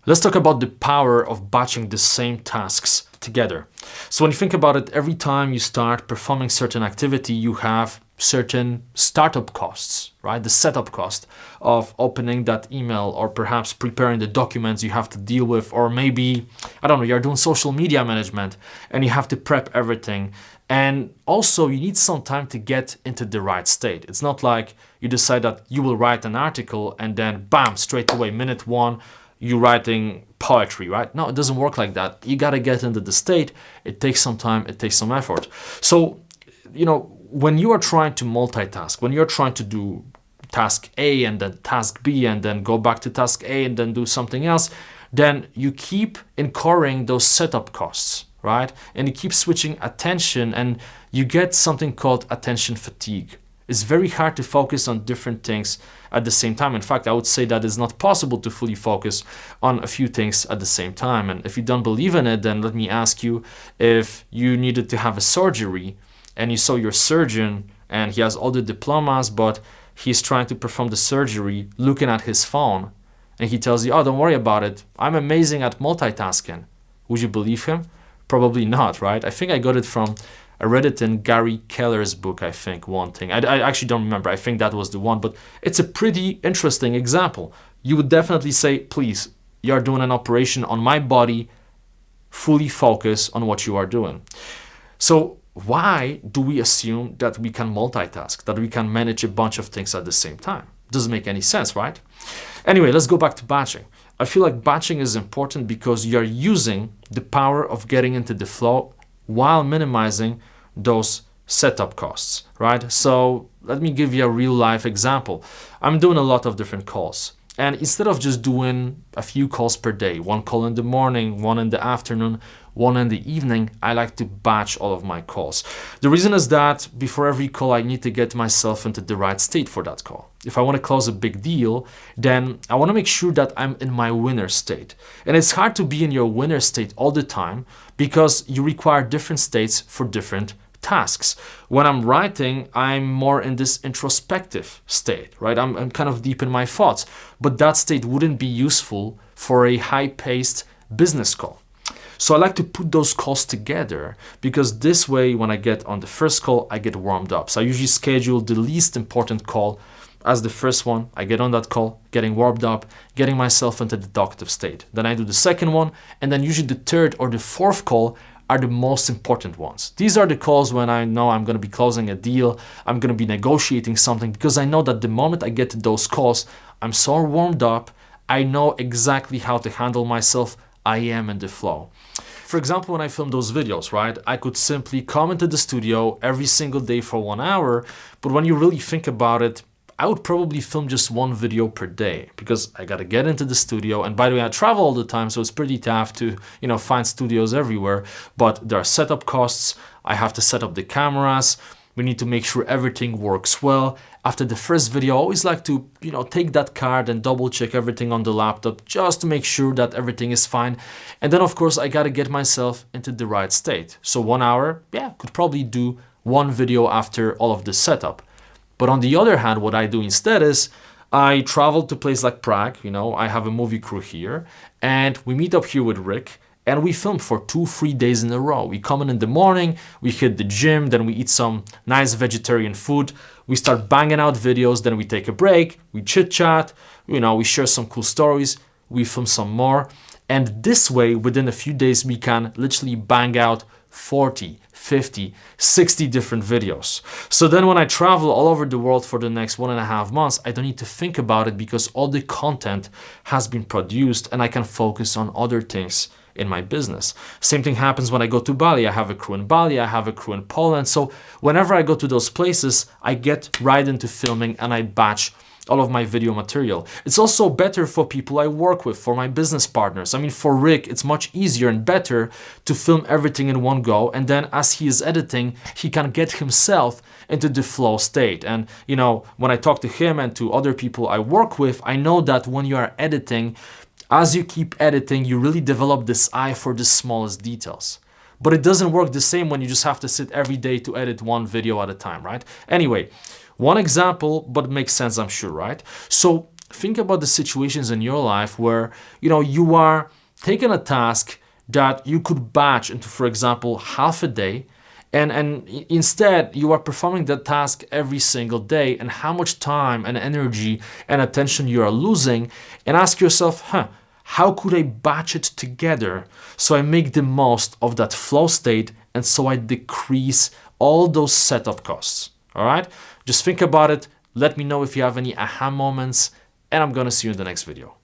Let's talk about the power of batching the same tasks together. So when you think about it, every time you start performing certain activity, you have certain startup costs, right? The setup cost of opening that email, or perhaps preparing the documents you have to deal with, or maybe, I don't know, you're doing social media management and you have to prep everything. And also you need some time to get into the right state. It's not like you decide that you will write an article and then bam, straight away, minute one, you're writing poetry, right? No, it doesn't work like that. You got to get into the state. It takes some time, it takes some effort. So, when you are trying to multitask, when you're trying to do task A and then task B and then go back to task A and then do something else, then you keep incurring those setup costs, right? And you keep switching attention and you get something called attention fatigue. It's very hard to focus on different things at the same time. In fact, I would say that it's not possible to fully focus on a few things at the same time. And if you don't believe in it, then let me ask you, if you needed to have a surgery and you saw your surgeon and he has all the diplomas, but he's trying to perform the surgery looking at his phone, and he tells you, oh, don't worry about it, I'm amazing at multitasking. Would you believe him? Probably not, right? I think I read it in Gary Keller's book, I think, one thing. I actually don't remember. I think that was the one, but it's a pretty interesting example. You would definitely say, please, you're doing an operation on my body, fully focus on what you are doing. So why do we assume that we can multitask, that we can manage a bunch of things at the same time? Doesn't make any sense, right? Anyway, let's go back to batching. I feel like batching is important because you're using the power of getting into the flow while minimizing those setup costs, right? So let me give you a real life example. I'm doing a lot of different calls. And instead of just doing a few calls per day, one call in the morning, one in the afternoon, one in the evening, I like to batch all of my calls. The reason is that before every call, I need to get myself into the right state for that call. If I want to close a big deal, then I want to make sure that I'm in my winner state. And it's hard to be in your winner state all the time because you require different states for different tasks. When I'm writing, I'm more in this introspective state, right? I'm kind of deep in my thoughts, but that state wouldn't be useful for a high-paced business call. So I like to put those calls together because this way, when I get on the first call, I get warmed up. So I usually schedule the least important call as the first one. I get on that call, getting warmed up, getting myself into the talkative state. Then I do the second one, and then usually the third or the fourth call are the most important ones. These are the calls when I know I'm going to be closing a deal, I'm going to be negotiating something, because I know that the moment I get to those calls, I'm so warmed up, I know exactly how to handle myself, I am in the flow. For example, when I film those videos, right, I could simply come into the studio every single day for 1 hour, but when you really think about it, I would probably film just one video per day because I got to get into the studio. And by the way, I travel all the time, so it's pretty tough to, find studios everywhere. But there are setup costs. I have to set up the cameras. We need to make sure everything works well. After the first video, I always like to, take that card and double check everything on the laptop just to make sure that everything is fine. And then, of course, I got to get myself into the right state. So 1 hour, could probably do one video after all of the setup. But on the other hand, what I do instead is I travel to a place like Prague. I have a movie crew here, and we meet up here with Rick, and we film for 2-3 days in a row. We come in the morning, we hit the gym, then we eat some nice vegetarian food. We start banging out videos, then we take a break, we chit chat, we share some cool stories, we film some more. And this way, within a few days, we can literally bang out 40, 50, 60 different videos. So then when I travel all over the world for the next 1.5 months, I don't need to think about it because all the content has been produced and I can focus on other things in my business. Same thing happens when I go to Bali. I have a crew in Bali, I have a crew in Poland. So whenever I go to those places, I get right into filming and I batch all of my video material. It's also better for people I work with, for my business partners. For Rick, it's much easier and better to film everything in one go. And then as he is editing, he can get himself into the flow state. And, when I talk to him and to other people I work with, I know that when you are editing, as you keep editing, you really develop this eye for the smallest details. But it doesn't work the same when you just have to sit every day to edit one video at a time, right? Anyway, one example, but it makes sense, I'm sure, right? So think about the situations in your life where, you are taking a task that you could batch into, for example, half a day, and instead you are performing that task every single day, and how much time and energy and attention you are losing, and ask yourself, how could I batch it together so I make the most of that flow state and so I decrease all those setup costs? All right? Just think about it. Let me know if you have any aha moments, and I'm gonna see you in the next video.